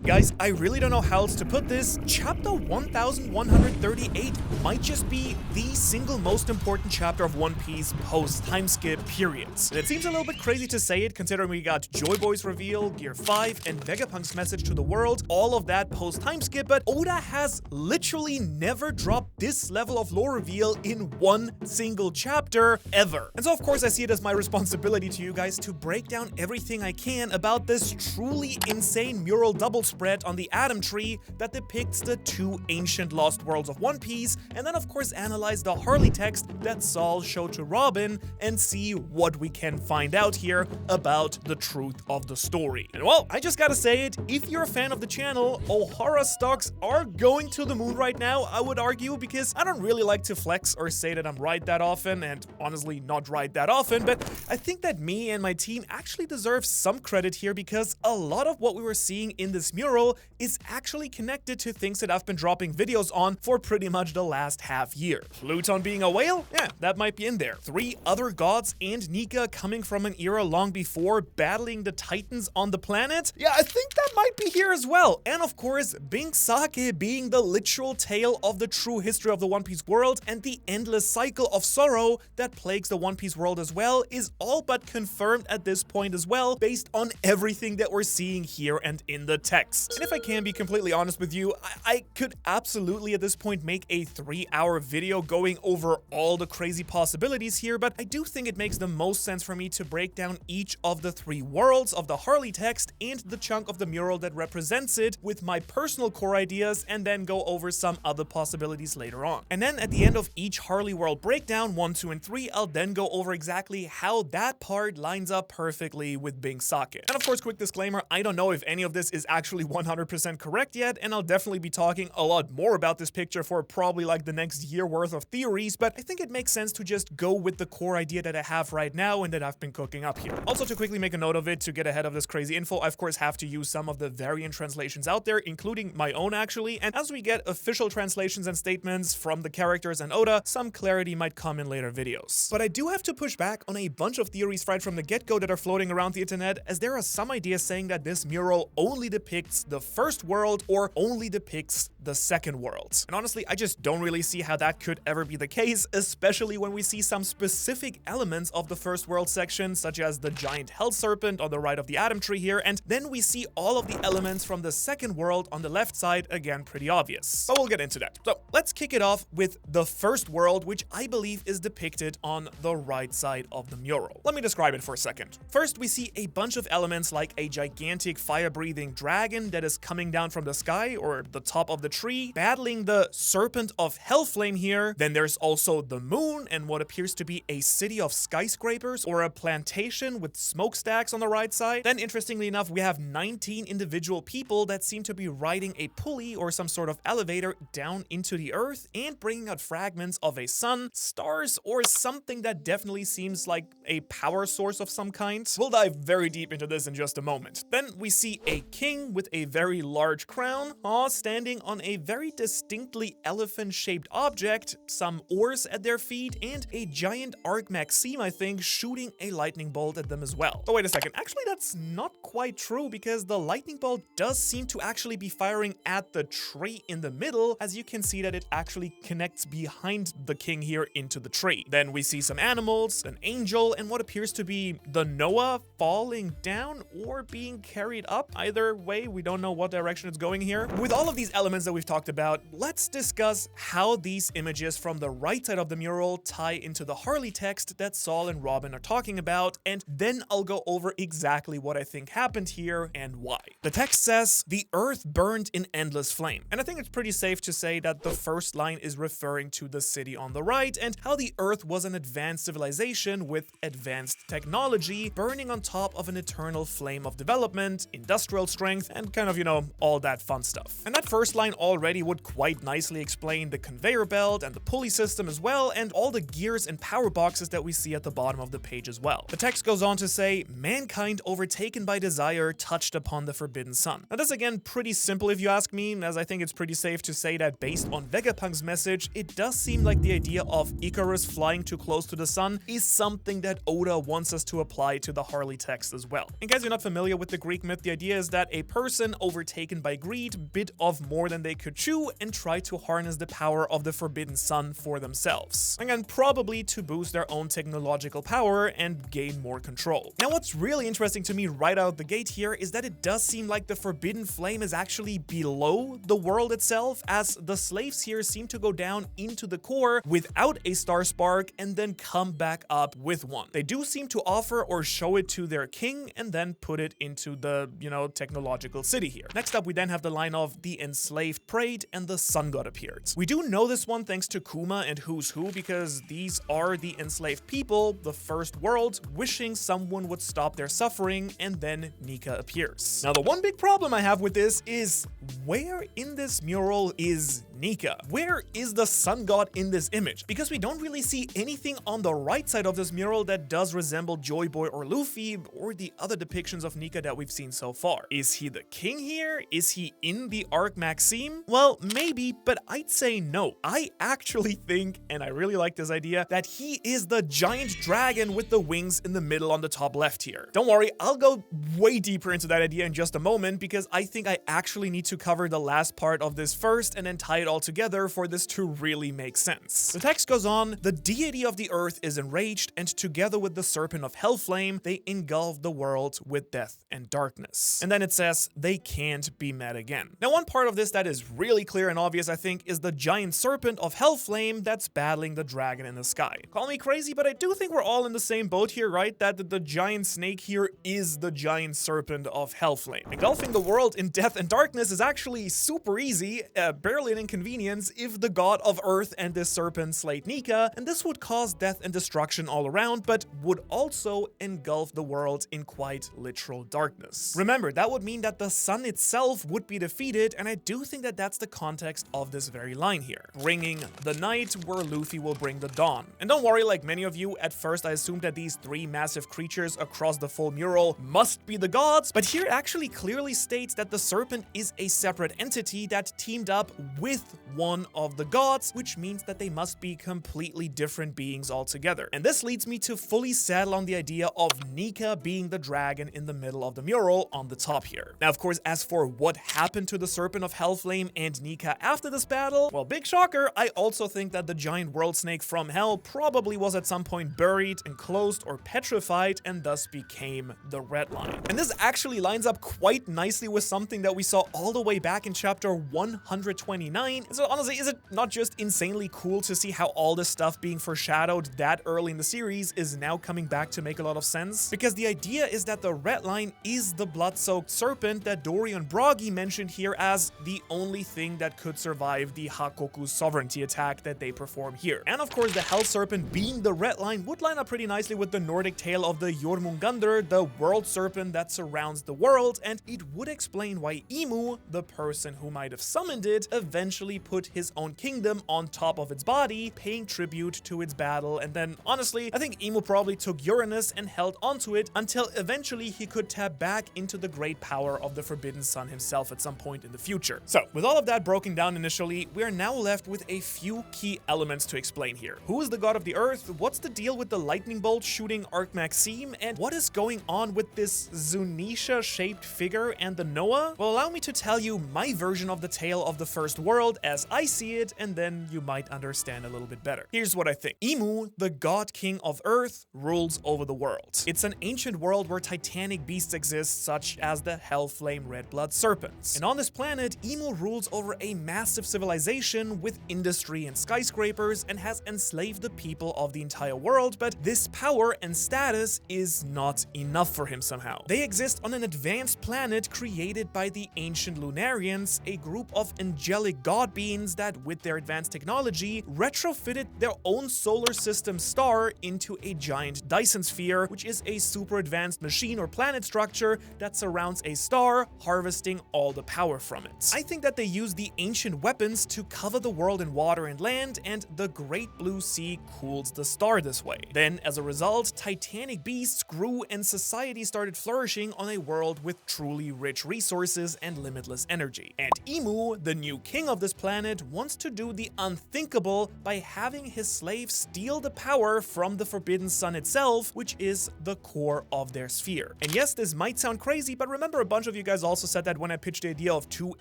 Guys, I really don't know how else to put this. Chapter 1138 might just be the single most important chapter of One Piece post time skip periods. It seems a little bit crazy to say it, considering we got Joy Boy's reveal, Gear 5, and Vegapunk's message to the world, all of that post time skip, but Oda has literally never dropped this level of lore reveal in one single chapter ever. And so of course I see it as my responsibility to you guys to break down everything I can about this truly insane mural double spread on the Atom Tree that depicts the two ancient lost worlds of One Piece, and then of course analyze the Harley text that Saul showed to Robin and see what we can find out here about the truth of the story. And well, I just gotta say it, if you're a fan of the channel, Ohara stocks are going to the moon right now, I would argue, because I don't really like to flex or say that I'm right that often, and honestly not right that often, but I think that me and my team actually deserve some credit here, because a lot of what we were seeing in this mural is actually connected to things that I've been dropping videos on for pretty much the last half year. Pluton being a whale? Yeah, that might be in there. 3 other gods and Nika coming from an era long before, battling the Titans on the planet? Yeah, I think that might be here as well. And of course, Bing Sake being the literal tale of the true history of the One Piece world and the endless cycle of sorrow that plagues the One Piece world as well is all but confirmed at this point as well, based on everything that we're seeing here and in the text. And if I can be completely honest with you, I could absolutely at this point make a 3-hour video going over all the crazy possibilities here, but I do think it makes the most sense for me to break down each of the 3 worlds of the Harley text and the chunk of the mural that represents it with my personal core ideas, and then go over some other possibilities later on. And then at the end of each Harley world breakdown, 1, 2, and 3, I'll then go over exactly how that part lines up perfectly with Bing Sake. And of course, quick disclaimer, I don't know if any of this is actually 100% correct yet, and I'll definitely be talking a lot more about this picture for probably like the next year worth of theories, but I think it makes sense to just go with the core idea that I have right now and that I've been cooking up here. Also, to quickly make a note of it, to get ahead of this crazy info, I of course have to use some of the variant translations out there, including my own actually, and as we get official translations and statements from the characters and Oda, some clarity might come in later videos. But I do have to push back on a bunch of theories right from the get-go that are floating around the internet, as there are some ideas saying that this mural only depicts the first world or only depicts the second world. And honestly, I just don't really see how that could ever be the case, especially when we see some specific elements of the first world section, such as the giant hell serpent on the right of the Atom Tree here, and then we see all of the elements from the second world on the left side, again pretty obvious. But we'll get into that. So let's kick it off with the first world, which I believe is depicted on the right side of the mural. Let me describe it for a second. First, we see a bunch of elements like a gigantic fire-breathing dragon that is coming down from the sky or the top of the tree, battling the serpent of Hellflame here. Then there's also the moon and what appears to be a city of skyscrapers or a plantation with smokestacks on the right side. Then interestingly enough, we have 19 individual people that seem to be riding a pulley or some sort of elevator down into the earth and bringing out fragments of a sun, stars, or something that definitely seems like a power source of some kind. We'll dive very deep into this in just a moment. Then we see a king with a very large crown, standing on a very distinctly elephant-shaped object, some oars at their feet, and a giant Arc Maxime, I think, shooting a lightning bolt at them as well. But wait a second, actually that's not quite true, because the lightning bolt does seem to actually be firing at the tree in the middle, as you can see that it actually connects behind the king here into the tree. Then we see some animals, an angel, and what appears to be the Noah falling down or being carried up. Either way, we don't know what direction it's going here. With all of these elements that we've talked about, let's discuss how these images from the right side of the mural tie into the Harley text that Saul and Robin are talking about, and then I'll go over exactly what I think happened here and why. The text says, "The earth burned in endless flame," and I think it's pretty safe to say that the first line is referring to the city on the right and how the earth was an advanced civilization with advanced technology burning on top of an eternal flame of development, industrial strength, and kind of, you know, all that fun stuff. And that first line already would quite nicely explain the conveyor belt and the pulley system as well, and all the gears and power boxes that we see at the bottom of the page as well. The text goes on to say, "Mankind, overtaken by desire, touched upon the forbidden Sun. Now this again pretty simple if you ask me, as I think it's pretty safe to say that based on Vegapunk's message, it does seem like the idea of Icarus flying too close to the sun is something that Oda wants us to apply to the Harley text as well. In case you're not familiar with the Greek myth, the idea is that a person overtaken by greed bit off more than they could chew and tried to harness the power of the forbidden sun for themselves. Again, probably to boost their own technological power and gain more control. Now what's really interesting to me right out the gate here is that it does seem like the forbidden flame is actually below the world itself, as the slaves here seem to go down into the core without a star spark and then come back up with one. They do seem to offer or show it to their king and then put it into the, technological city here. Next up, we then have the line of the enslaved prayed and the sun god appeared. We do know this one thanks to Kuma and Who's Who, because these are the enslaved people, the first world, wishing someone would stop their suffering, and then Nika appears. Now the one big problem I have with this is, where in this mural is Nika? Where is the sun god in this image? Because we don't really see anything on the right side of this mural that does resemble Joy Boy or Luffy or the other depictions of Nika that we've seen so far. Is he the king here? Is he in the arc Maxime? Well, maybe, but I'd say no. I actually think, and I really like this idea, that he is the giant dragon with the wings in the middle on the top left here. Don't worry, I'll go way deeper into that idea in just a moment, because I think I actually need to cover the last part of this first and then tie it all together for this to really make sense. The text goes on, the deity of the earth is enraged, and together with the serpent of Hellflame, they engulf the world with death and darkness. And then it says, they can't be met again. Now one part of this that is really clear and obvious, I think, is the giant serpent of Hellflame that's battling the dragon in the sky. Call me crazy, but I do think we're all in the same boat here, right? That the giant snake here is the giant serpent of Hellflame. Engulfing the world in death and darkness is actually super easy, barely an inconvenience if the god of earth and this serpent slayed Nika, and this would cause death and destruction all around, but would also engulf the world in quite literal darkness. Remember, that would mean that the sun itself would be defeated, and I do think that that's the context of this very line here. Bringing the night where Luffy will bring the dawn. And don't worry, like many of you, at first I assumed that these three massive creatures across the full mural must be the gods, but here it actually clearly states that the serpent is a separate entity that teamed up with one of the gods, which means that they must be completely different beings altogether. And this leads me to fully settle on the idea of Nika being the dragon in the middle of the mural on the top here. Now, of course, as for what happened to the serpent of Hellflame and Nika after this battle, well, big shocker, I also think that the giant world snake from hell probably was at some point buried, enclosed, or petrified, and thus became the red line. And this actually lines up quite nicely with something that we saw all the way back in chapter 129. So honestly, is it not just insanely cool to see how all this stuff being foreshadowed that early in the series is now coming back to make a lot of sense? Because the idea is that the red line is the blood-soaked serpent that Dory and Bragi mentioned here as the only thing that could survive the Hakoku sovereignty attack that they perform here. And of course, the hell serpent being the red line would line up pretty nicely with the Nordic tale of the Jormungandr, the world serpent that surrounds the world, and it would explain why Imu, the person who might have summoned it, eventually put his own kingdom on top of its body, paying tribute to its battle. And then honestly, I think Imu probably took Uranus and held onto it until eventually he could tap back into the great power of the Forbidden Sun himself at some point in the future. So with all of that broken down initially, we are now left with a few key elements to explain here. Who is the god of the earth? What's the deal with the lightning bolt shooting Arc Maxime? And what is going on with this Zunisha shaped figure and the Noah? Well, allow me to tell you my version of the tale of the first world as I see it, and then you might understand a little bit better. Here's what I think. Imu, the god king of earth, rules over the world. It's an ancient world where titanic beasts exist, such as the Hellflame red blood serpents. And on this planet, Imu rules over a massive civilization with industry and skyscrapers and has enslaved the people of the entire world, but this power and status is not enough for him somehow. They exist on an advanced planet created by the ancient Lunarians, a group of angelic gods broad beings that, with their advanced technology, retrofitted their own solar system star into a giant Dyson sphere, which is a super advanced machine or planet structure that surrounds a star, harvesting all the power from it. I think that they used the ancient weapons to cover the world in water and land, and the Great Blue Sea cools the star this way. Then, as a result, titanic beasts grew and society started flourishing on a world with truly rich resources and limitless energy. And Emu, the new king of this planet, wants to do the unthinkable by having his slaves steal the power from the Forbidden Sun itself, which is the core of their sphere. And yes, this might sound crazy, but remember a bunch of you guys also said that when I pitched the idea of two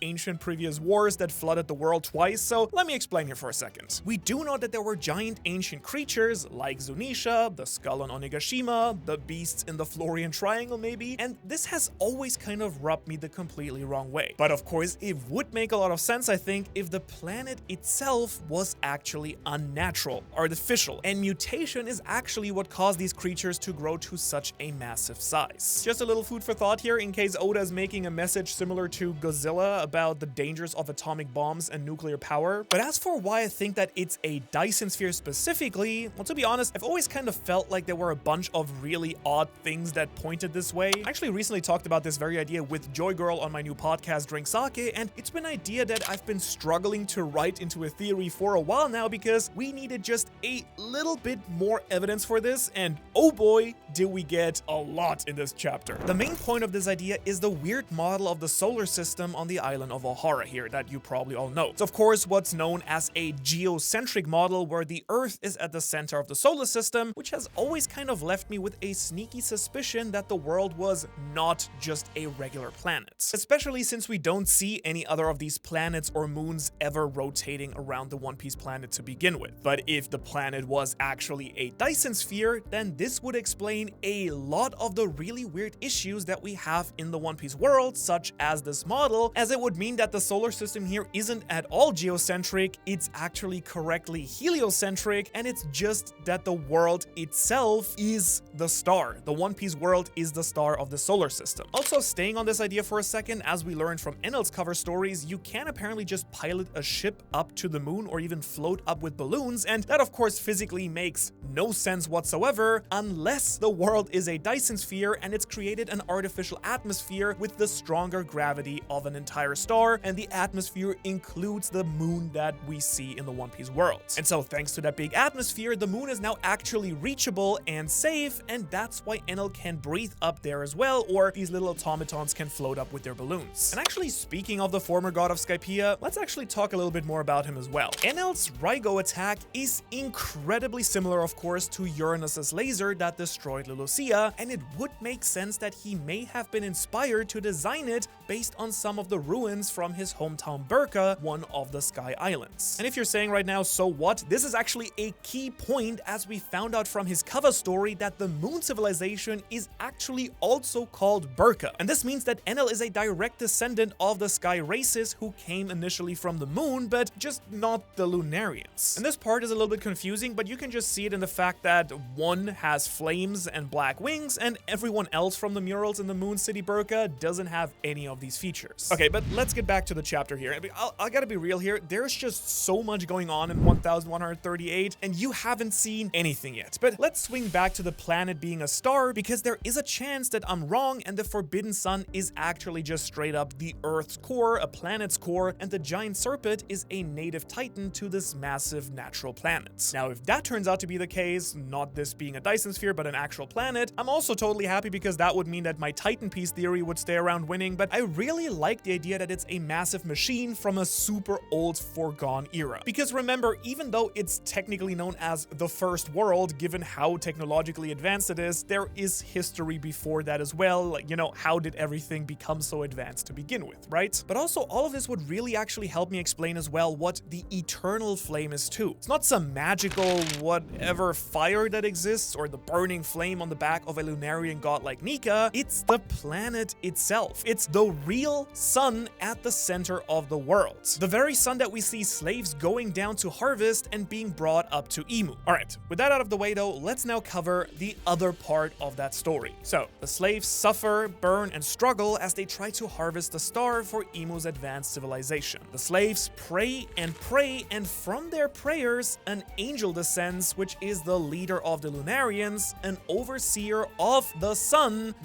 ancient previous wars that flooded the world twice, so let me explain here for a second. We do know that there were giant ancient creatures like Zunisha, the skull on Onigashima, the beasts in the Florian Triangle maybe, and this has always kind of rubbed me the completely wrong way. But of course, it would make a lot of sense, I think, if the planet itself was actually unnatural, artificial, and mutation is actually what caused these creatures to grow to such a massive size. Just a little food for thought here in case Oda is making a message similar to Godzilla about the dangers of atomic bombs and nuclear power. But as for why I think that it's a Dyson sphere specifically, well, to be honest, I've always kind of felt like there were a bunch of really odd things that pointed this way. I actually recently talked about this very idea with Joy Girl on my new podcast Drink Sake, and it's been an idea that I've been struggling to write into a theory for a while now because we needed just a little bit more evidence for this, and oh boy, did we get a lot in this chapter. The main point of this idea is the weird model of the solar system on the island of Ohara here that you probably all know. It's of course what's known as a geocentric model where the Earth is at the center of the solar system, which has always kind of left me with a sneaky suspicion that the world was not just a regular planet. Especially since we don't see any other of these planets or moons ever rotating around the One Piece planet to begin with. But if the planet was actually a Dyson sphere, then this would explain a lot of the really weird issues that we have in the One Piece world, such as this model, as it would mean that the solar system here isn't at all geocentric, it's actually correctly heliocentric, and it's just that the world itself is the star. The One Piece world is the star of the solar system. Also, staying on this idea for a second, as we learned from Enel's cover stories, you can apparently just pilot a ship up to the moon or even float up with balloons, and that of course physically makes no sense whatsoever unless the world is a Dyson sphere and it's created an artificial atmosphere with the stronger gravity of an entire star, and the atmosphere includes the moon that we see in the One Piece world. And so thanks to that big atmosphere, the moon is now actually reachable and safe, and that's why Enel can breathe up there as well, or these little automatons can float up with their balloons. And actually, speaking of the former god of Skypiea, let's actually talk a little bit more about him as well. Enel's Rygo attack is incredibly similar, of course, to Uranus's laser that destroyed Lulusia, and it would make sense that he may have been inspired to design it based on some of the ruins from his hometown Burka, one of the Sky Islands. And if you're saying right now, so what? This is actually a key point, as we found out from his cover story that the moon civilization is actually also called Burka. And this means that Enel is a direct descendant of the Sky races who came initially from the moon, but just not the Lunarians. And this part is a little bit confusing, but you can just see it in the fact that one has flames and black wings, and everyone else from the murals in the Moon City Burka doesn't have any of these features. Okay, but let's get back to the chapter here. I gotta be real here, there's just so much going on in 1138, and you haven't seen anything yet. But let's swing back to the planet being a star, because there is a chance that I'm wrong and the Forbidden Sun is actually just straight up the Earth's core, a planet's core, and the giant serpent is a native titan to this massive natural planet. Now, if that turns out to be the case, not this being a Dyson sphere, but an actual planet, I'm also totally happy because that would mean that my Titan piece theory would stay around winning, but I really like the idea that it's a massive machine from a super old foregone era. Because remember, even though it's technically known as the first world, given how technologically advanced it is, there is history before that as well. Like, you know, how did everything become so advanced to begin with, right? But also, all of this would really actually help me explain as well what the eternal flame is too. It's not some magical whatever fire that exists or the burning flame on the back of a Lunarian god like Nika. It's the planet itself. It's the real sun at the center of the world. The very sun that we see slaves going down to harvest and being brought up to Emu. Alright, with that out of the way though, let's now cover the other part of that story. So, the slaves suffer, burn, and struggle as they try to harvest the star for Emu's advanced civilization. The slaves pray, and from their prayers, an angel descends, which is the leader of the Lunarians, an overseer of the sun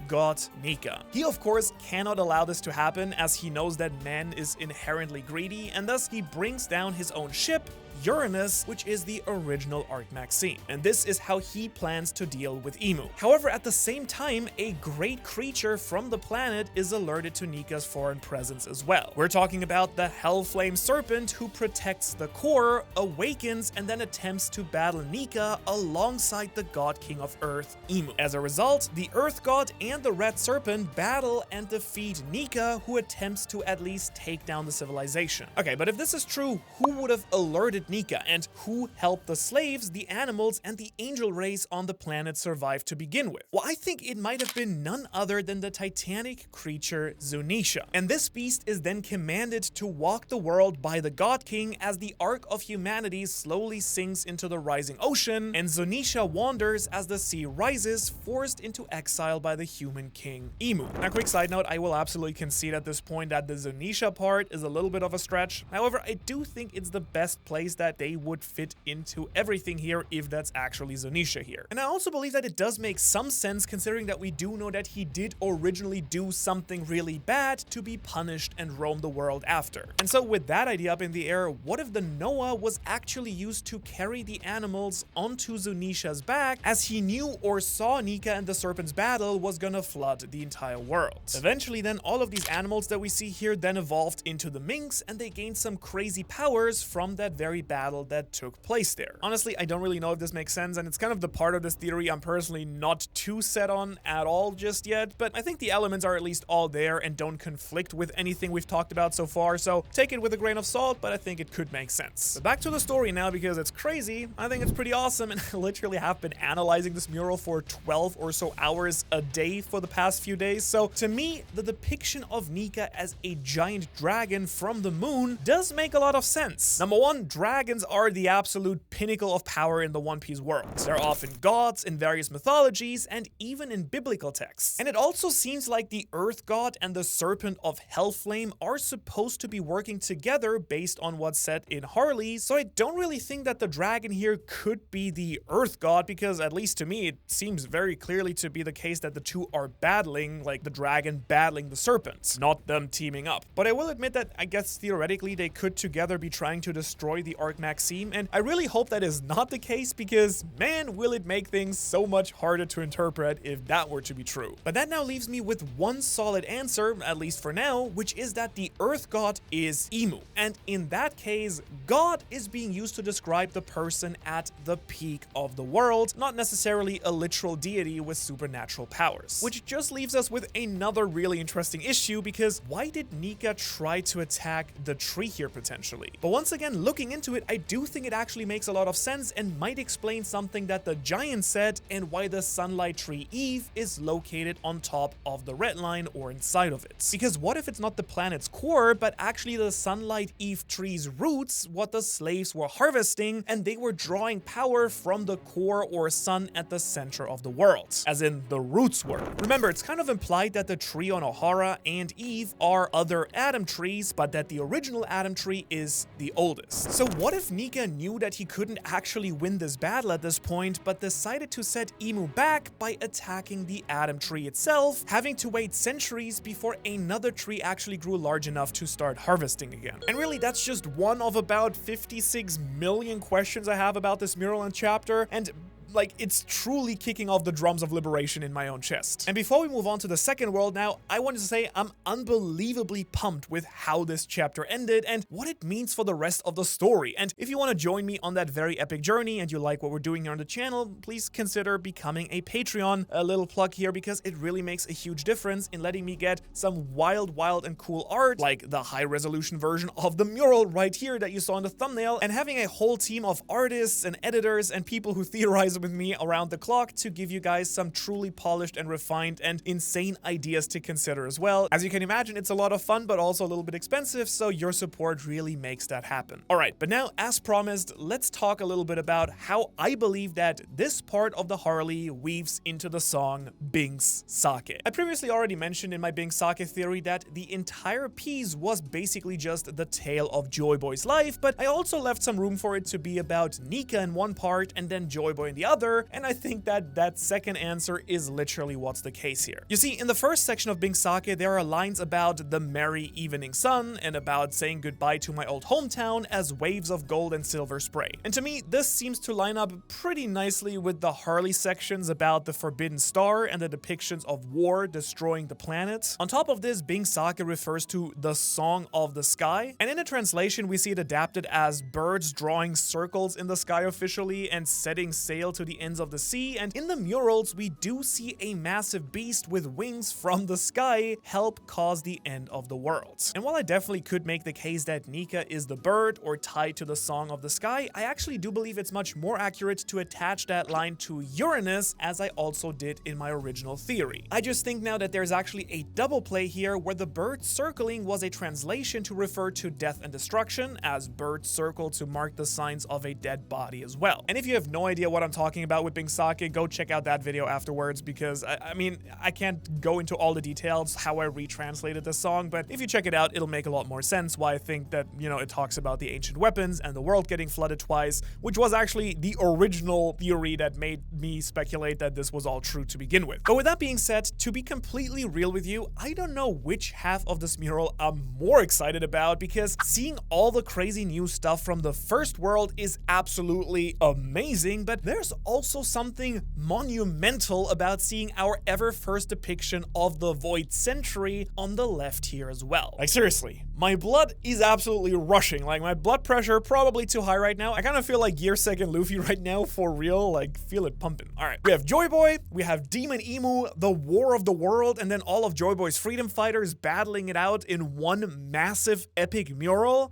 god Nika. He of course cannot allow this to happen, as he knows that man is inherently greedy, and thus he brings down his own ship, Uranus, which is the original Arc Maxime. And this is how he plans to deal with Imu. However, at the same time, a great creature from the planet is alerted to Nika's foreign presence as well. We're talking about the Hellflame Serpent, who protects the core, awakens, and then attempts to battle Nika alongside the God King of Earth, Imu. As a result, the Earth God and the Red Serpent battle and defeat Nika, who attempts to at least take down the civilization. Okay, but if this is true, who would have alerted Nika, and who helped the slaves, the animals, and the angel race on the planet survive to begin with? Well, I think it might have been none other than the titanic creature Zunisha. And this beast is then commanded to walk the world by the God King as the arc of humanity slowly sinks into the rising ocean, and Zunisha wanders as the sea rises, forced into exile by the human king, Imu. Now, quick side note, I will absolutely concede at this point that the Zunisha part is a little bit of a stretch. However, I do think it's the best place that they would fit into everything here if that's actually Zunisha here. And I also believe that it does make some sense, considering that we do know that he did originally do something really bad to be punished and roam the world after. And so with that idea up in the air, what if the Noah was actually used to carry the animals onto Zunisha's back, as he knew or saw Nika and the Serpent's battle was gonna flood the entire world? Eventually then, all of these animals that we see here then evolved into the Minks, and they gained some crazy powers from that very battle that took place there. Honestly, I don't really know if this makes sense, and it's kind of the part of this theory I'm personally not too set on at all just yet, but I think the elements are at least all there and don't conflict with anything we've talked about so far, so take it with a grain of salt, but I think it could make sense. But back to the story now, because it's crazy. I think it's pretty awesome, and I literally have been analyzing this mural for 12 or so hours a day for the past few days, so to me, the depiction of Nika as a giant dragon from the moon does make a lot of sense. Number one, dragons are the absolute pinnacle of power in the One Piece world. They're often gods in various mythologies and even in biblical texts. And it also seems like the Earth God and the Serpent of Hellflame are supposed to be working together based on what's said in Harley, so I don't really think that the dragon here could be the Earth God, because at least to me it seems very clearly to be the case that the two are battling, like the dragon battling the serpent, not them teaming up. But I will admit that I guess theoretically they could together be trying to destroy the Arc Maxime, and I really hope that is not the case, because man, will it make things so much harder to interpret if that were to be true. But that now leaves me with one solid answer, at least for now, which is that the Earth God is Imu. And in that case, God is being used to describe the person at the peak of the world, not necessarily a literal deity with supernatural powers. Which just leaves us with another really interesting issue, because why did Nika try to attack the tree here potentially? But once again, looking into it, I do think it actually makes a lot of sense and might explain something that the giant said, and why the Sunlight Tree Eve is located on top of the red line or inside of it. Because what if it's not the planet's core, but actually the Sunlight Eve tree's roots, what the slaves were harvesting, and they were drawing power from the core or sun at the center of the world, as in the roots were. Remember, it's kind of implied that the tree on Ohara and Eve are other Adam trees, but that the original Adam tree is the oldest. So what if Nika knew that he couldn't actually win this battle at this point, but decided to set Imu back by attacking the Adam tree itself, having to wait centuries before another tree actually grew large enough to start harvesting again? And really, that's just one of about 56 million questions I have about this mural and chapter, and like, it's truly kicking off the drums of liberation in my own chest. And before we move on to the second world now, I wanted to say I'm unbelievably pumped with how this chapter ended and what it means for the rest of the story. And if you want to join me on that very epic journey and you like what we're doing here on the channel, please consider becoming a Patreon. A little plug here, because it really makes a huge difference in letting me get some wild and cool art, like the high resolution version of the mural right here that you saw in the thumbnail, and having a whole team of artists and editors and people who theorize about with me around the clock to give you guys some truly polished and refined and insane ideas to consider as well. As you can imagine, it's a lot of fun, but also a little bit expensive, so your support really makes that happen. Alright, but now, as promised, let's talk a little bit about how I believe that this part of the Harley weaves into the song Bing's Sake. I previously already mentioned in my Bing's Sake theory that the entire piece was basically just the tale of Joy Boy's life, but I also left some room for it to be about Nika in one part and then Joy Boy in the other, and I think that that second answer is literally what's the case here. You see, in the first section of Bing's Sake, there are lines about the merry evening sun and about saying goodbye to my old hometown as waves of gold and silver spray. And to me, this seems to line up pretty nicely with the Harley sections about the Forbidden Star and the depictions of war destroying the planet. On top of this, Bing's Sake refers to the Song of the Sky, and in a translation we see it adapted as birds drawing circles in the sky officially and setting sail to the ends of the sea, and in the murals we do see a massive beast with wings from the sky help cause the end of the world. And while I definitely could make the case that Nika is the bird or tied to the Song of the Sky, I actually do believe it's much more accurate to attach that line to Uranus, as I also did in my original theory. I just think now that there's actually a double play here where the bird circling was a translation to refer to death and destruction, as birds circle to mark the signs of a dead body as well. And if you have no idea what I'm talking about with Bing's Sake, go check out that video afterwards, because I mean, I can't go into all the details how I retranslated this song, but if you check it out, it'll make a lot more sense why I think that, you know, it talks about the ancient weapons and the world getting flooded twice, which was actually the original theory that made me speculate that this was all true to begin with. But with that being said, to be completely real with you, I don't know which half of this mural I'm more excited about, because seeing all the crazy new stuff from the first world is absolutely amazing, but there's also something monumental about seeing our ever first depiction of the Void Century on the left here as well. Like seriously, my blood is absolutely rushing. Like my blood pressure probably too high right now. I kind of feel like Year Second Luffy right now, for real, like feel it pumping. All right, we have Joy Boy, we have Demon Emu, the War of the World, and then all of Joy Boy's freedom fighters battling it out in one massive epic mural.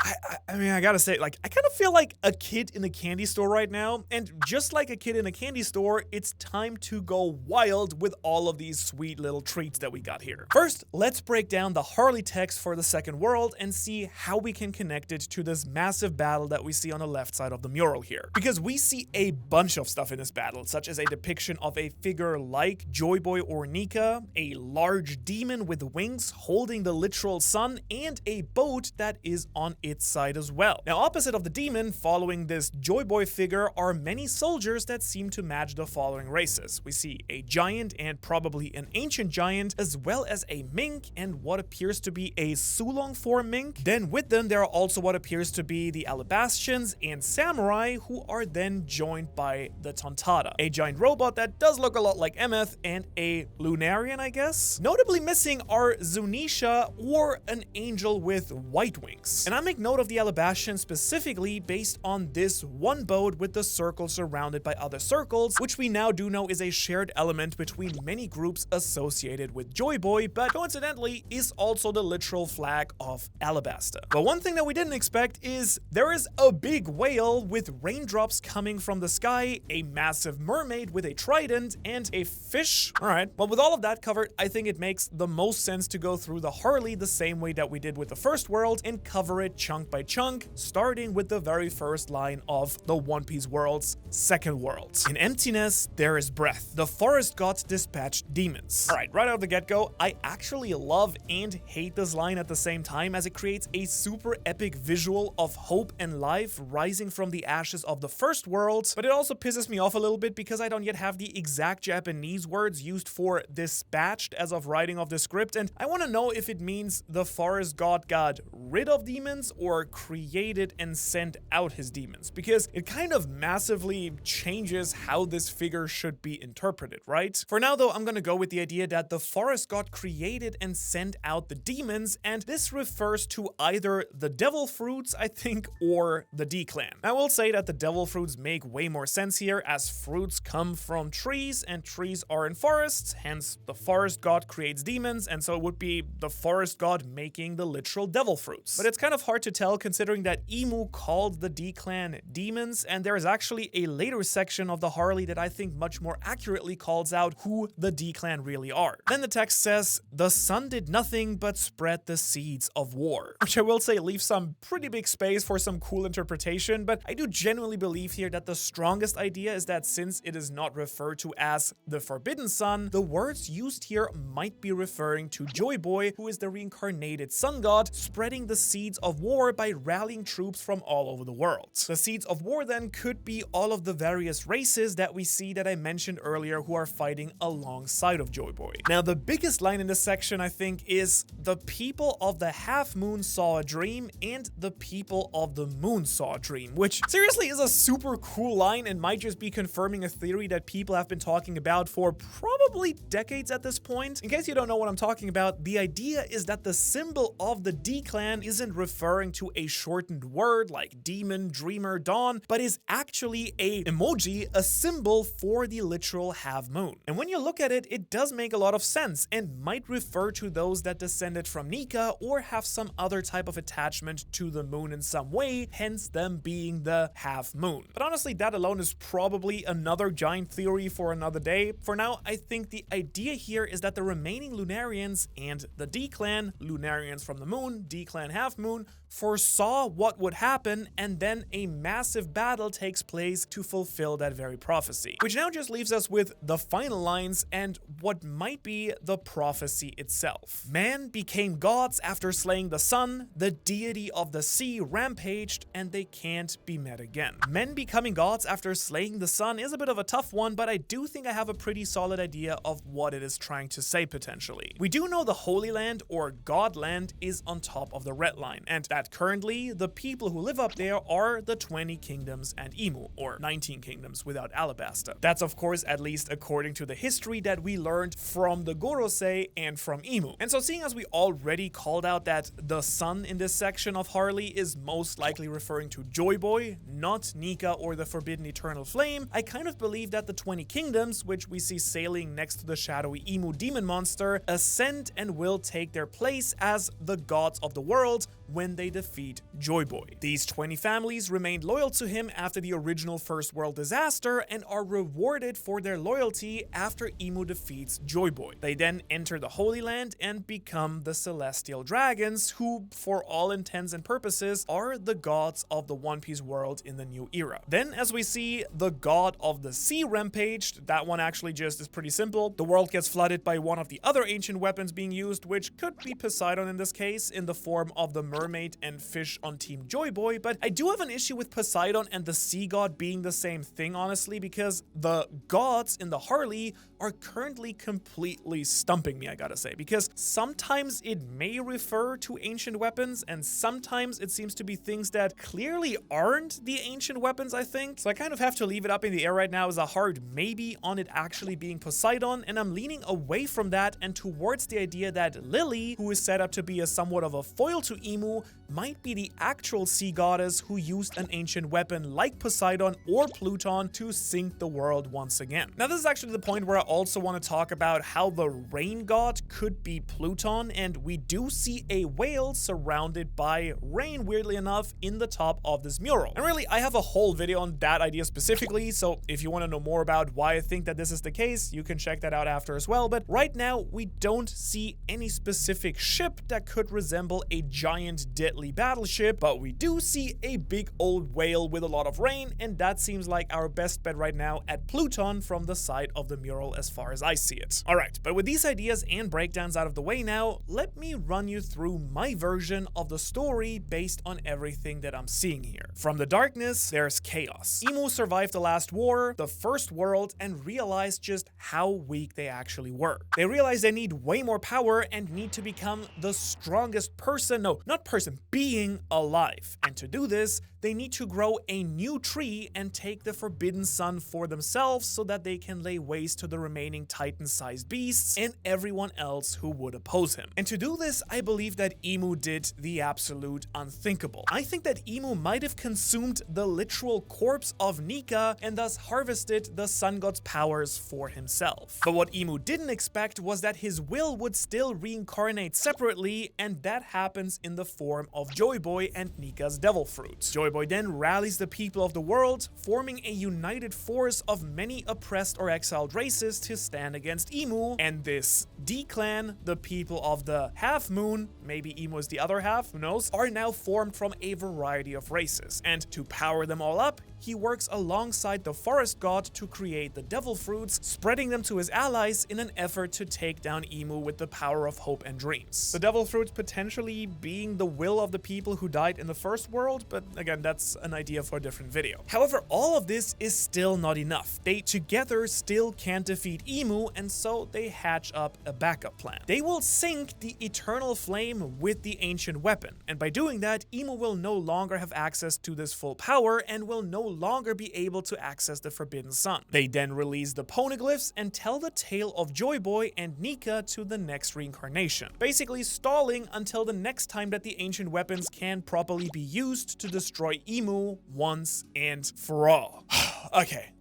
I mean, I gotta say, like, I kind of feel like a kid in a candy store right now, and just like a kid in a candy store, it's time to go wild with all of these sweet little treats that we got here. First, let's break down the Harley text for the second world and see how we can connect it to this massive battle that we see on the left side of the mural here. Because we see a bunch of stuff in this battle, such as a depiction of a figure like Joy Boy or Nika, a large demon with wings holding the literal sun, and a boat that is on its side as well. Now, opposite of the demon, following this Joy Boy figure, are many soldiers that seem to match the following races. We see a giant and probably an ancient giant, as well as a mink and what appears to be a Sulong form mink. Then with them, there are also what appears to be the Alabastians and samurai, who are then joined by the Tontada, a giant robot that does look a lot like Emeth, and a Lunarian, I guess. Notably missing are Zunisha, or an angel with white wings. And I make note of the Alabastian specifically based on this one boat with the circle surrounded by other circles, which we now do know is a shared element between many groups associated with Joy Boy, but coincidentally is also the literal flag of Alabasta. But one thing that we didn't expect is there is a big whale with raindrops coming from the sky, a massive mermaid with a trident, and a fish. Alright, well, with all of that covered, I think it makes the most sense to go through the Harley the same way that we did with the first world and cover it chunk by chunk, starting with the very first line of the One Piece world's second world. In emptiness, there is breath. The forest gods dispatched demons. Alright, right out of the get-go, I actually love and hate this line at the same time, as it creates a super epic visual of hope and life rising from the ashes of the first world, but it also pisses me off a little bit because I don't yet have the exact Japanese words used for dispatched as of writing of the script, and I want to know if it means the forest god got rid of demons or created and sent out his demons, because it kind of massively changes how this figure should be interpreted, right? For now though, I'm gonna go with the idea that the forest god created and sent out the demons, and this refers refers to either the devil fruits, I think, or the D-clan. I will say that the devil fruits make way more sense here, as fruits come from trees and trees are in forests, hence the forest god creates demons, and so it would be the forest god making the literal devil fruits. But it's kind of hard to tell considering that Emu called the D-clan demons, and there is actually a later section of the Harley that I think much more accurately calls out who the D-clan really are. Then the text says, "The sun did nothing but spread the seeds of war," which I will say leaves some pretty big space for some cool interpretation, but I do genuinely believe here that the strongest idea is that since it is not referred to as the Forbidden Sun, the words used here might be referring to Joy Boy, who is the reincarnated sun god, spreading the seeds of war by rallying troops from all over the world. The seeds of war then could be all of the various races that we see that I mentioned earlier who are fighting alongside of Joy Boy. Now, the biggest line in this section, I think, is "The people of the half moon saw a dream and the people of the moon saw a dream," which seriously is a super cool line and might just be confirming a theory that people have been talking about for probably decades at this point. In case you don't know what I'm talking about, the idea is that the symbol of the D-clan isn't referring to a shortened word like demon, dreamer, dawn, but is actually a emoji, a symbol for the literal half moon. And when you look at it, it does make a lot of sense and might refer to those that descended from Nika or have some other type of attachment to the moon in some way, hence them being the half moon. But honestly, that alone is probably another giant theory for another day. For now, I think the idea here is that the remaining Lunarians and the D-clan, Lunarians from the moon, D-clan half moon, foresaw what would happen, and then a massive battle takes place to fulfill that very prophecy. Which now just leaves us with the final lines and what might be the prophecy itself. "Man became gods after slaying the sun, the deity of the sea rampaged, and they can't be met again." Men becoming gods after slaying the sun is a bit of a tough one, but I do think I have a pretty solid idea of what it is trying to say potentially. We do know the Holy Land or Godland is on top of the red line, and that currently the people who live up there are the 20 kingdoms and Emu, or 19 kingdoms without Alabasta. That's of course at least according to the history that we learned from the Gorosei and from Emu. And so seeing as we already called out that the sun in this section of Harley is most likely referring to Joy Boy, not Nika or the Forbidden Eternal Flame, I kind of believe that the 20 kingdoms, which we see sailing next to the shadowy Emu demon monster, ascend and will take their place as the gods of the world when they defeat Joy Boy. These 20 families remained loyal to him after the original First World disaster and are rewarded for their loyalty after Emu defeats Joy Boy. They then enter the Holy Land and become the Celestial Dragons, who, for all intents and purposes, are the gods of the One Piece world in the new era. Then, as we see, the god of the sea rampaged. That one actually just is pretty simple. The world gets flooded by one of the other ancient weapons being used, which could be Poseidon in this case, in the form of the mermaid and fish on Team Joy Boy, but I do have an issue with Poseidon and the sea god being the same thing, honestly, because the gods in the Harley are currently completely stumping me, I gotta say, because sometimes it may refer to ancient weapons, and sometimes it seems to be things that clearly aren't the ancient weapons, I think. So I kind of have to leave it up in the air right now as a hard maybe on it actually being Poseidon, and I'm leaning away from that and towards the idea that Lily, who is set up to be a somewhat of a foil to Emu, might be the actual sea goddess who used an ancient weapon like Poseidon or Pluton to sink the world once again. Now, this is actually the point where I also want to talk about how the rain god could be Pluton, and we do see a whale surrounded by rain, weirdly enough, in the top of this mural. And really, I have a whole video on that idea specifically, so if you want to know more about why I think that this is the case, you can check that out after as well. But right now, we don't see any specific ship that could resemble a giant deadly battleship, but we do see a big old whale with a lot of rain, and that seems like our best bet right now at Pluton from the side of the mural as far as I see it. Alright, but with these ideas and breakdowns out of the way now, let me run you through my version of the story based on everything that I'm seeing here. From the darkness, there's chaos. Emu survived the last war, the first world, and realized just how weak they actually were. They realized they need way more power and need to become the strongest person, no, not person, being alive. And to do this, they need to grow a new tree and take the Forbidden Sun for themselves so that they can lay waste to the remaining Titan-sized beasts and everyone else who would oppose him. And to do this, I believe that Imu did the absolute unthinkable. I think that Imu might have consumed the literal corpse of Nika and thus harvested the sun god's powers for himself. But what Imu didn't expect was that his will would still reincarnate separately, and that happens in the form of Joy Boy and Nika's devil fruit. Joy Boy then rallies the people of the world, forming a united force of many oppressed or exiled races to stand against Imu, and this D-clan, the people of the half moon, maybe Imu is the other half, who knows, are now formed from a variety of races. And to power them all up, he works alongside the forest god to create the devil fruits, spreading them to his allies in an effort to take down Imu with the power of hope and dreams. The devil fruits potentially being the will of the people who died in the first world, but again, that's an idea for a different video. However, all of this is still not enough. They together still can't defeat Imu, and so they hatch up a backup plan. They will sync the eternal flame with the ancient weapon, and by doing that, Imu will no longer have access to this full power and will no longer be able to access the Forbidden Sun. They then release the poneglyphs and tell the tale of Joy Boy and Nika to the next reincarnation, basically stalling until the next time that the ancient weapons can properly be used to destroy Imu once and for all. Okay,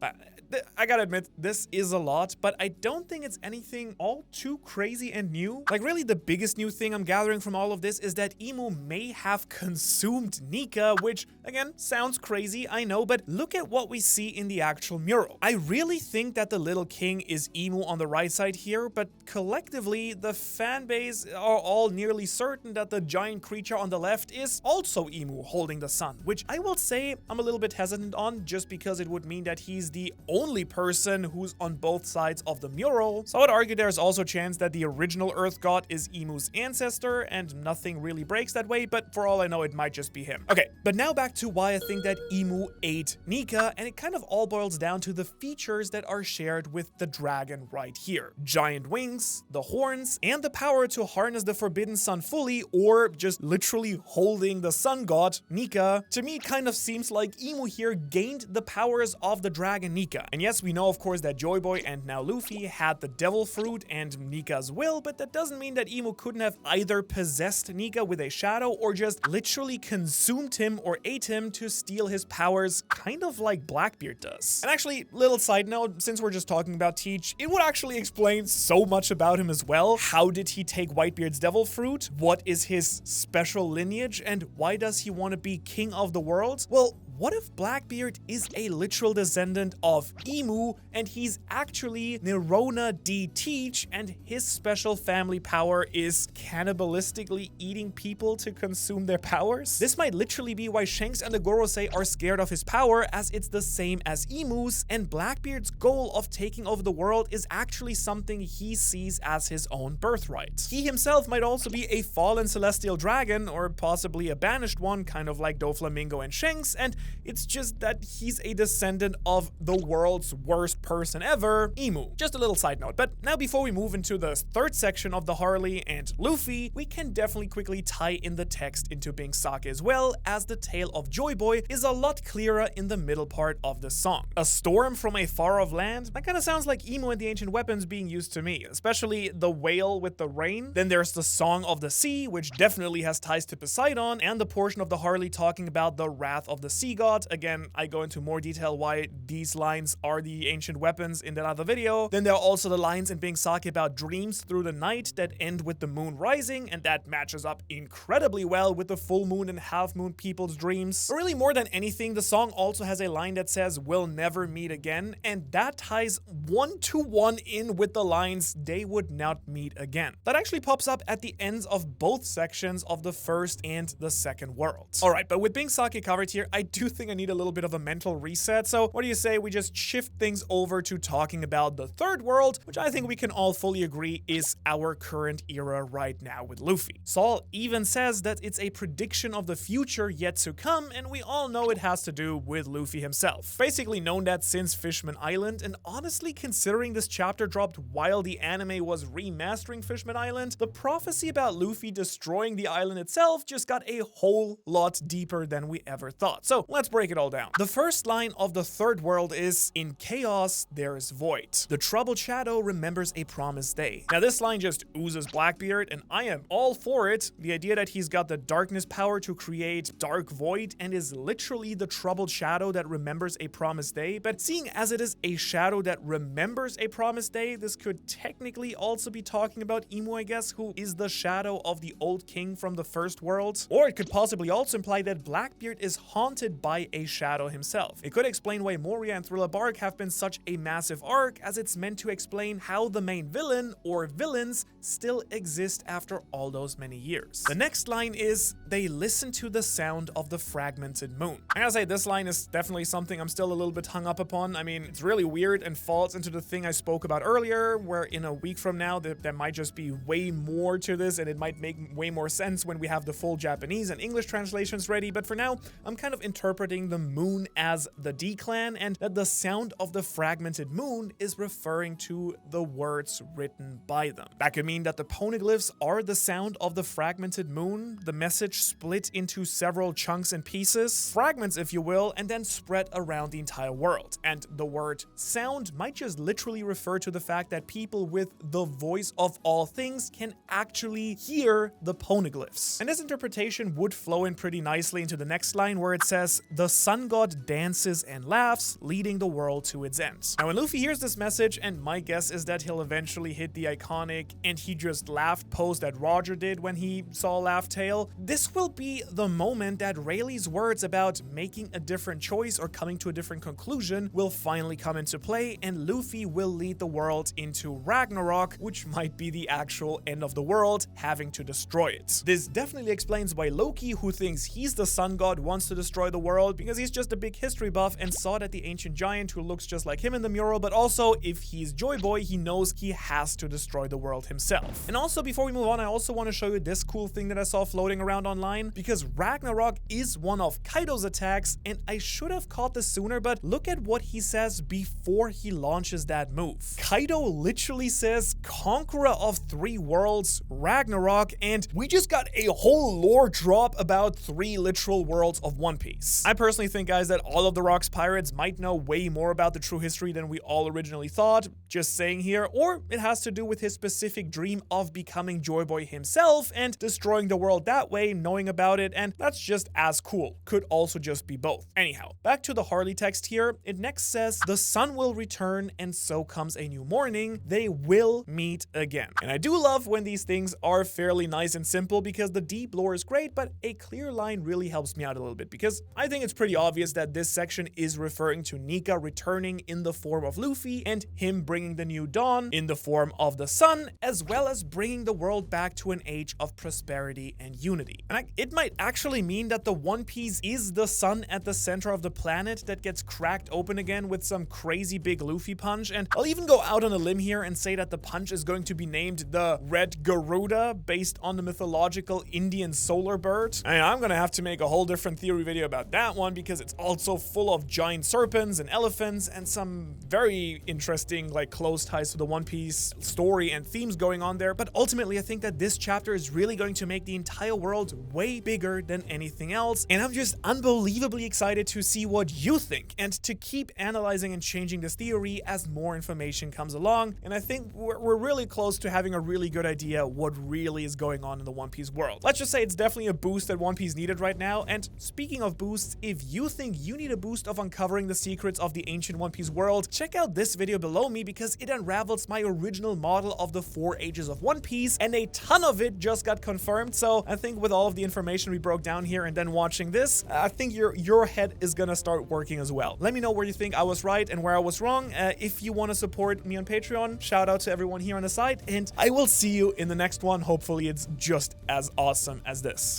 I gotta admit, this is a lot, but I don't think it's anything all too crazy and new. Like, really, the biggest new thing I'm gathering from all of this is that Imu may have consumed Nika, which, again, sounds crazy, I know, but look at what we see in the actual mural. I really think that the little king is Imu on the right side here, but collectively, the fanbase are all nearly certain that the giant creature on the left is also Imu holding the sun, which I will say I'm a little bit hesitant on, just because it would mean that he's the only person who's on both sides of the mural. So I would argue there's also a chance that the original Earth God is Imu's ancestor, and nothing really breaks that way, but for all I know, it might just be him. Okay, but now back to why I think that Imu ate Nika, and it kind of all boils down to the features that are shared with the dragon right here. Giant wings, the horns, and the power to harness the Forbidden Sun fully, or just literally holding the sun god, Nika. To me, it kind of seems like Imu here gained the powers of the dragon Nika. And yes, we know of course that Joy Boy and now Luffy had the devil fruit and Nika's will, but that doesn't mean that Imu couldn't have either possessed Nika with a shadow or just literally consumed him or ate him to steal his powers, kind of like Blackbeard does. And actually, little side note, since we're just talking about Teach, it would actually explain so much about him as well. How did he take Whitebeard's devil fruit? What is his special lineage? And why does he want to be king of the world? Well, what if Blackbeard is a literal descendant of Imu, and he's actually Nerona D. Teach, and his special family power is cannibalistically eating people to consume their powers? This might literally be why Shanks and the Gorosei are scared of his power, as it's the same as Imu's, and Blackbeard's goal of taking over the world is actually something he sees as his own birthright. He himself might also be a fallen celestial dragon, or possibly a banished one, kind of like Doflamingo and Shanks, and it's just that he's a descendant of the world's worst person ever, Imu. Just a little side note. But now before we move into the third section of the Harley and Luffy, we can definitely quickly tie in the text into Bing Sake as well, as the tale of Joy Boy is a lot clearer in the middle part of the song. A storm from a far-off land? That kind of sounds like Imu and the ancient weapons being used to me, especially the whale with the rain. Then there's the Song of the Sea, which definitely has ties to Poseidon, and the portion of the Harley talking about the wrath of the sea god. Again, I go into more detail why these lines are the ancient weapons in that other video. Then there are also the lines in Bing Sake about dreams through the night that end with the moon rising, and that matches up incredibly well with the full moon and half moon people's dreams. But really, more than anything, the song also has a line that says, "We'll never meet again," and that ties 1-to-1 in with the lines, "They would not meet again." That actually pops up at the ends of both sections of the first and the second world. Alright, but with Bing Sake covered here, I do think I need a little bit of a mental reset, so what do you say we just shift things over to talking about the third world, which I think we can all fully agree is our current era right now with Luffy. Saul even says that it's a prediction of the future yet to come, and we all know it has to do with Luffy himself. Basically known that since Fishman Island, and honestly considering this chapter dropped while the anime was remastering Fishman Island, the prophecy about Luffy destroying the island itself just got a whole lot deeper than we ever thought. So let's break it all down. The first line of the third world is, "In chaos, there is void. The troubled shadow remembers a promised day." Now this line just oozes Blackbeard, and I am all for it. The idea that he's got the darkness power to create dark void and is literally the troubled shadow that remembers a promised day. But seeing as it is a shadow that remembers a promised day, this could technically also be talking about Emu, I guess, who is the shadow of the old king from the first world. Or it could possibly also imply that Blackbeard is haunted by a shadow himself. It could explain why Moria and Thriller Bark have been such a massive arc, as it's meant to explain how the main villain or villains still exist after all those many years. The next line is, "They listen to the sound of the fragmented moon." I gotta say, this line is definitely something I'm still a little bit hung up upon. I mean, it's really weird and falls into the thing I spoke about earlier, where in a week from now, there might just be way more to this, and it might make way more sense when we have the full Japanese and English translations ready. But for now, I'm kind of interpreting the moon as the D-Clan, and that the sound of the fragmented moon is referring to the words written by them. That could mean that the poneglyphs are the sound of the fragmented moon, the message split into several chunks and pieces, fragments if you will, and then spread around the entire world. And the word sound might just literally refer to the fact that people with the voice of all things can actually hear the poneglyphs. And this interpretation would flow in pretty nicely into the next line, where it says, "The sun god dances and laughs, leading the world to its end." Now when Luffy hears this message, and my guess is that he'll eventually hit the iconic "and he just laughed" pose that Roger did when he saw Laugh Tale, this will be the moment that Rayleigh's words about making a different choice or coming to a different conclusion will finally come into play, and Luffy will lead the world into Ragnarok, which might be the actual end of the world, having to destroy it. This definitely explains why Loki, who thinks he's the sun god, wants to destroy the world, because he's just a big history buff and saw that the ancient giant who looks just like him in the mural. But also, if he's Joy Boy, he knows he has to destroy the world himself. And also, before we move on, I also want to show you this cool thing that I saw floating around online, because Ragnarok is one of Kaido's attacks, and I should have caught this sooner, but look at what he says before he launches that move. Kaido literally says, "Conqueror of three worlds, Ragnarok," and we just got a whole lore drop about 3 literal worlds of One Piece. I personally think, guys, that all of the Rock's pirates might know way more about the true history than we all originally thought, just saying here, or it has to do with his specific dream of becoming Joy Boy himself and destroying the world that way, knowing about it, and that's just as cool. Could also just be both. Anyhow, back to the Harley text here. It next says, "The sun will return, and so comes a new morning. They will meet again." And I do love when these things are fairly nice and simple, because the deep lore is great, but a clear line really helps me out a little bit, because I think it's pretty obvious that this section is referring to Nika returning in the form of Luffy, and him bringing the new dawn in the form of the sun, as well as bringing the world back to an age of prosperity and unity. And it might actually mean that the One Piece is the sun at the center of the planet that gets cracked open again with some crazy big Luffy punch. And I'll even go out on a limb here and say that the punch is going to be named the Red Garuda, based on the mythological Indian solar bird. And I'm gonna have to make a whole different theory video about that one, because it's also full of giant serpents and elephants and some very interesting, like, close ties to the One Piece story and themes going on there. But ultimately, I think that this chapter is really going to make the entire world way bigger than anything else, and I'm just unbelievably excited to see what you think, and to keep analyzing and changing this theory as more information comes along. And I think we're really close to having a really good idea what really is going on in the One Piece world. Let's just say it's definitely a boost that One Piece needed right now. And speaking of boosts, if you think you need a boost of uncovering the secrets of the ancient One Piece world, check out this video below me, because it unravels my original model of the 4 ages of One Piece, and a ton of it just got confirmed. So I think with all of the information we broke down here and then watching this, I think your head is gonna start working as well. Let me know where you think I was right and where I was wrong. If you want to support me on Patreon, shout out to everyone here on the site, and I will see you in the next one. Hopefully it's just as awesome as this.